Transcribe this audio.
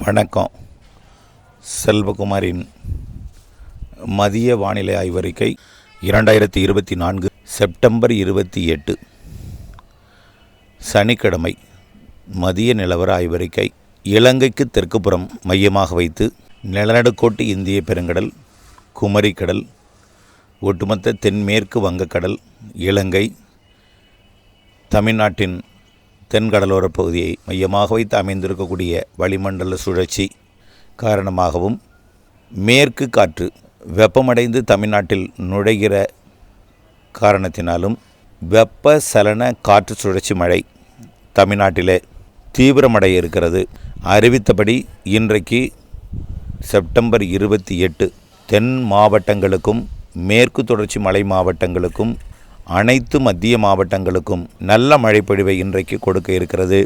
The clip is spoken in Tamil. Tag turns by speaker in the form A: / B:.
A: வணக்கம். செல்வகுமாரின் மதிய வானிலை ஆய்வறிக்கை 2024 செப்டம்பர் 28 சனிக்கிழமை மதிய நிலவர ஆய்வறிக்கை. இலங்கைக்கு தெற்குப்புறம் மையமாக வைத்து நிலநடுக்கோட்டு இந்திய பெருங்கடல், குமரிக்கடல், ஒட்டுமொத்த தென்மேற்கு வங்கக்கடல், இலங்கை, தமிழ்நாட்டின் தென்கடலோரப் பகுதியை மையமாக வைத்து அமைந்திருக்கக்கூடிய வளிமண்டல சுழற்சி காரணமாகவும், மேற்கு காற்று வெப்பமடைந்து தமிழ்நாட்டில் நுழைகிற காரணத்தினாலும் வெப்பசலன காற்று சுழற்சி மழை தமிழ்நாட்டிலே தீவிரமடைய இருக்கிறது. அறிவித்தபடி இன்றைக்கு செப்டம்பர் 28 தென் மாவட்டங்களுக்கும் மேற்கு தொடர்ச்சி மலை மாவட்டங்களுக்கும் அனைத்து மத்திய மாவட்டங்களுக்கும் நல்ல மழைப்பொழிவை இன்றைக்கு கொடுக்க இருக்கிறது.